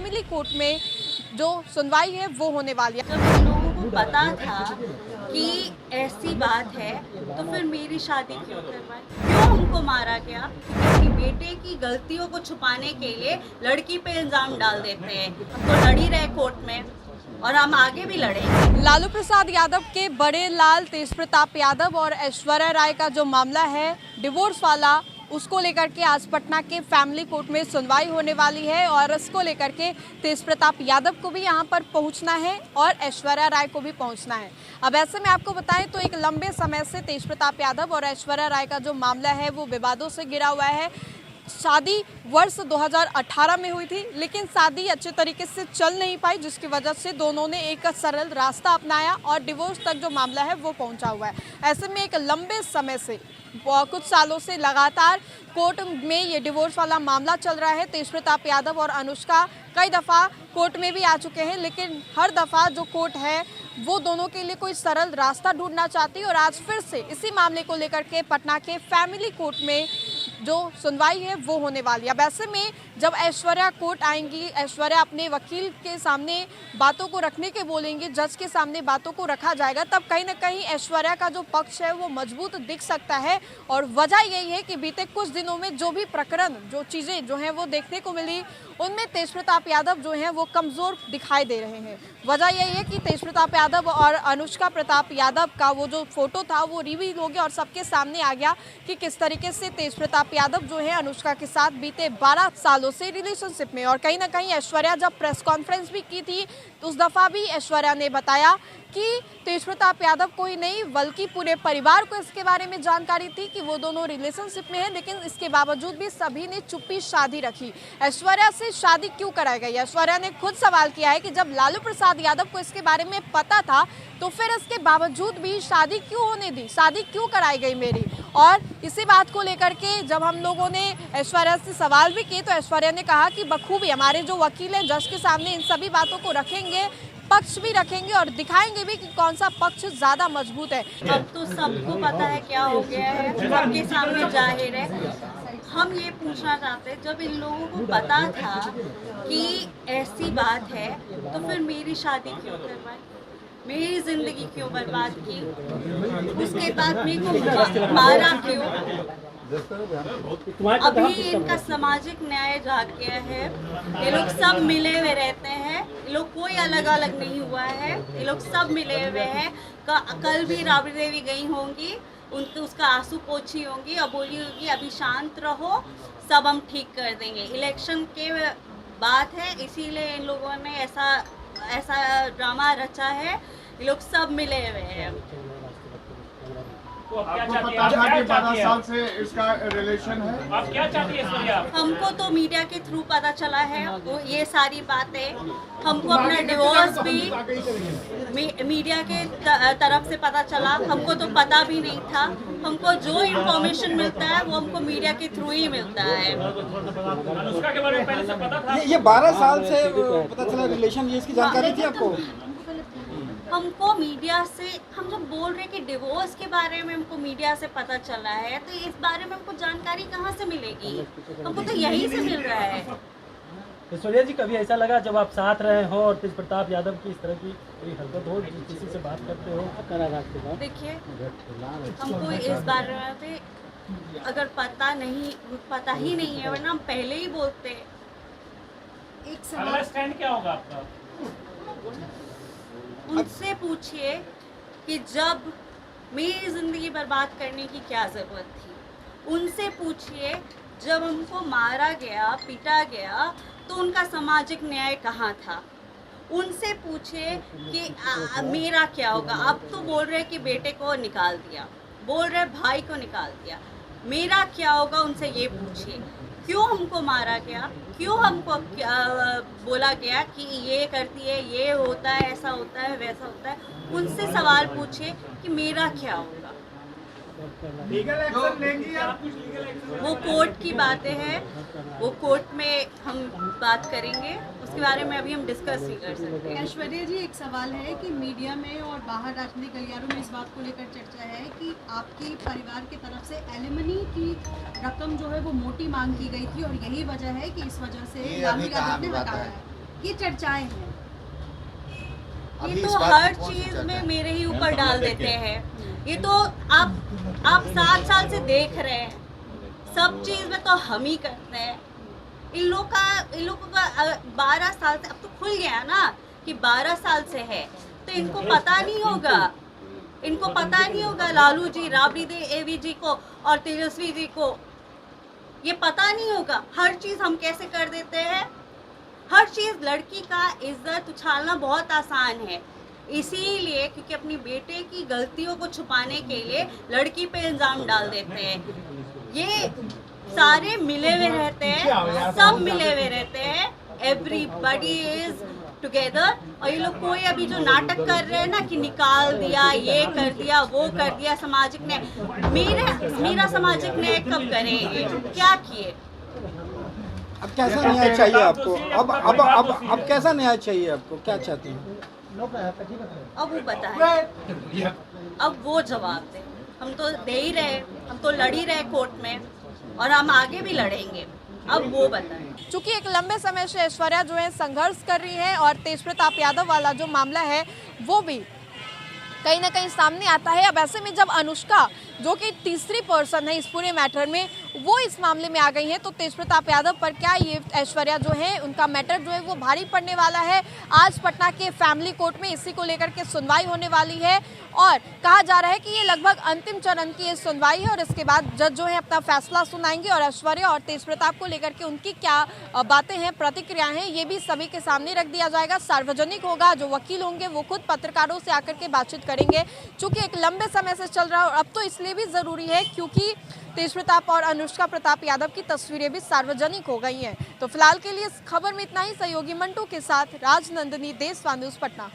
Family court में जो सुनवाई है वो होने वाली है। जब उन लोगों को पता था कि ऐसी बात है तो फिर मेरी शादी क्यों करवाई, क्यों उनको मारा गया? क्योंकि बेटे की गलतियों को छुपाने के लिए लड़की पे इल्जाम डाल देते हैं। हम तो लड़ ही रहे कोर्ट में और हम आगे भी लड़े। लालू प्रसाद यादव के बड़े लाल तेज प्रताप यादव और ऐश्वर्या राय का जो मामला है डिवोर्स वाला, उसको लेकर के आज पटना के फैमिली कोर्ट में सुनवाई होने वाली है और इसको लेकर के तेज प्रताप यादव को भी यहां पर पहुंचना है और ऐश्वर्या राय को भी पहुंचना है। अब ऐसे में आपको बताएं तो एक लंबे समय से तेज प्रताप यादव और ऐश्वर्या राय का जो मामला है वो विवादों से घिरा हुआ है। शादी वर्ष 2018 में हुई थी, लेकिन शादी अच्छे तरीके से चल नहीं पाई, जिसकी वजह से दोनों ने एक सरल रास्ता अपनाया और डिवोर्स तक जो मामला है वो पहुंचा हुआ है। ऐसे में एक लंबे समय से कुछ सालों से लगातार कोर्ट में ये डिवोर्स वाला मामला चल रहा है। तेज प्रताप यादव और अनुष्का कई दफ़ा कोर्ट में भी आ चुके हैं, लेकिन हर दफ़ा जो कोर्ट है वो दोनों के लिए कोई सरल रास्ता ढूंढना चाहती है और आज फिर से इसी मामले को लेकर के पटना के फैमिली कोर्ट में जो सुनवाई है वो होने वाली है। अब ऐसे में जब ऐश्वर्या कोर्ट आएंगी, ऐश्वर्या अपने वकील के सामने बातों को रखने के बोलेंगी, जज के सामने बातों को रखा जाएगा, तब कहीं ना कहीं ऐश्वर्या का जो पक्ष है वो मजबूत दिख सकता है। और वजह यही है कि बीते कुछ दिनों में जो भी प्रकरण, जो चीज़ें जो हैं वो देखने को मिली, उनमें तेज प्रताप यादव जो हैं वो कमज़ोर दिखाई दे रहे हैं। वजह यही है कि तेज प्रताप यादव और अनुष्का प्रताप यादव का वो जो फोटो था वो रिवील हो गया और सबके सामने आ गया कि किस तरीके से तेज प्रताप यादव जो है अनुष्का के साथ बीते 12 सालों से रिलेशनशिप में। और कहीं ना कहीं ऐश्वर्या जब प्रेस कॉन्फ्रेंस भी की थी तो उस दफ़ा भी ऐश्वर्या ने बताया कि तेज प्रताप यादव को ही नहीं बल्कि पूरे परिवार को इसके बारे में जानकारी थी कि वो दोनों रिलेशनशिप में हैं, लेकिन इसके बावजूद भी सभी ने चुप्पी साधी रखी। ऐश्वर्या से शादी क्यों कराई गई? ऐश्वर्या ने खुद सवाल किया है कि जब लालू प्रसाद यादव को इसके बारे में पता था तो फिर इसके बावजूद भी शादी क्यों होने दी, शादी क्यों कराई गई मेरी? और इसी बात को लेकर के जब हम लोगों ने ऐश्वर्या से सवाल भी किए तो ऐश्वर्या ने कहा कि बखूबी हमारे जो वकील हैं जज के सामने इन सभी बातों को रखेंगे, पक्ष भी रखेंगे और दिखाएंगे भी कि कौन सा पक्ष ज्यादा मजबूत है। अब तो सबको पता है क्या हो गया है, सबके सामने जाहिर है। हम ये पूछना चाहते हैं, जब इन लोगों को पता था कि ऐसी बात है तो फिर मेरी शादी क्यों करवाई, मेरी जिंदगी क्यों बर्बाद की, उसके बाद मेरे को मारा क्यों? अभी इनका सामाजिक न्याय जाग गया है। ये लोग सब मिले हुए रहते हैं, ये लोग कोई अलग अलग नहीं हुआ है, ये लोग सब मिले हुए हैं। कल भी राबड़ी देवी गई होंगी, उनके उसका आंसू पोछी होंगी और बोली होगी अभी शांत रहो, सब हम ठीक कर देंगे। इलेक्शन के बात है, इसीलिए इन लोगों ने ऐसा ड्रामा रचा है। ये लोग सब मिले हुए हैं। तो आपको पता था कि 12 साल से इसका रिलेशन है? आप क्या चाहती है? हमको तो मीडिया के थ्रू पता चला है वो ये सारी बातें। हमको अपना डिवोर्स भी मीडिया के तरफ से पता चला, हमको तो पता भी नहीं था। हमको जो इन्फॉर्मेशन मिलता है वो हमको मीडिया के थ्रू ही मिलता है। अनुष्का के बारे में पहले से पता था? ये 12 साल से पता चला रिलेशन, ये इसकी जानकारी थी आपको? हमको मीडिया से, हम जब बोल रहे हैं कि डिवोर्स के बारे में हमको मीडिया से पता चला है, तो इस बारे में हमको जानकारी कहाँ से मिलेगी? हमको तो यहीं से मिल रहा है। ऐश्वर्या जी, कभी ऐसा लगा जब आप साथ रहे हो और तेज प्रताप यादव की इस तरह की कोई हरकत हो, किसी से बात करते हो? देखिए, हमको इस बारे में अगर पता ही नहीं है, वरना हम पहले ही बोलते। एक सवाल, स्टैंड क्या होगा आपका? उनसे पूछिए कि जब मेरी ज़िंदगी बर्बाद करने की क्या ज़रूरत थी। उनसे पूछिए जब हमको मारा गया, पीटा गया, तो उनका सामाजिक न्याय कहाँ था। उनसे पूछिए कि मेरा क्या होगा। अब तो बोल रहे कि बेटे को निकाल दिया, बोल रहे भाई को निकाल दिया, मेरा क्या होगा? उनसे ये पूछिए क्यों हमको मारा गया, क्यों हमको बोला गया कि ये करती है, ये होता है, ऐसा होता है, वैसा होता है। उनसे सवाल पूछिए कि मेरा क्या होगा। लीगल एक्शन लेंगी आप? वो कोर्ट की बातें हैं, वो कोर्ट में हम बात करेंगे, उसके बारे में अभी हम डिस्कस नहीं कर सकते। ऐश्वर्या जी, एक सवाल है कि मीडिया में और बाहर राजनीतिक गलियारों में इस बात को लेकर चर्चा है कि आपके परिवार की तरफ से एलिमनी की रकम जो है वो मोटी मांग की गई थी और यही वजह है कि इस वजह से लालू यादव ने हटाया है। ये चर्चाएं हैं। ये तो हर चीज में मेरे ही ऊपर डाल देते हैं। ये तो आप 7 साल से देख रहे हैं, सब चीज में तो हम ही करते हैं। इन लोगों का 12 साल से, अब तो खुल गया ना कि 12 साल से है, तो इनको पता नहीं होगा, इनको पता नहीं होगा लालू जी, राबड़ी देवी जी को और तेजस्वी जी को ये पता नहीं होगा। हर चीज हम कैसे कर देते हैं, हर चीज लड़की का इज्जत उछालना बहुत आसान है, इसीलिए क्योंकि अपनी बेटे की गलतियों को छुपाने के लिए लड़की पे इल्जाम डाल देते हैं। ये सारे मिले हुए रहते हैं, सब मिले हुए रहते हैं, एवरीबॉडी इज टुगेदर। और ये लोग कोई अभी जो नाटक कर रहे हैं ना कि निकाल दिया, ये कर दिया, वो कर दिया, सामाजिक न्याय, मेरा सामाजिक न्याय कब करेंगे, क्या किए? अब कैसा न्याय चाहिए आपको? अब कैसा न्याय चाहिए आपको? क्या चाहते हैं? अब वो बताएं, अब वो जवाब दें। हम तो दे ही रहे, हम तो लड़ ही रहे कोर्ट में और हम आगे भी लड़ेंगे, अब वो बताएं। चूंकि एक लंबे समय से ऐश्वर्या जो है संघर्ष कर रही है और तेजप्रताप यादव वाला जो मामला है वो भी कहीं ना कहीं सामने आता है। अब ऐसे में जब अनुष्का जो कि तीसरी पर्सन है इस पूरे मैटर में, वो इस मामले में आ गई है, तो तेजप्रताप यादव पर क्या ये ऐश्वर्या जो है उनका मैटर जो है वो भारी पड़ने वाला है। आज पटना के फैमिली कोर्ट में इसी को लेकर के सुनवाई होने वाली है और कहा जा रहा है कि ये लगभग अंतिम चरण की ये सुनवाई है और इसके बाद जज जो है अपना फैसला सुनाएंगे और ऐश्वर्या और तेजप्रताप को लेकर के उनकी क्या बातें हैं, प्रतिक्रियाएं हैं, ये भी सभी के सामने रख दिया जाएगा। सार्वजनिक होगा, जो वकील होंगे वो खुद पत्रकारों से आकर के बातचीत करेंगे। चूंकि एक लंबे समय से चल रहा है और अब तो इसलिए भी जरूरी है क्योंकि तेजप्रताप और अनुष्का प्रताप यादव की तस्वीरें भी सार्वजनिक हो गई हैं। तो फिलहाल के लिए इस खबर में इतना ही। सहयोगी मंटू के साथ राजनंदिनी, देशवा न्यूज़, पटना।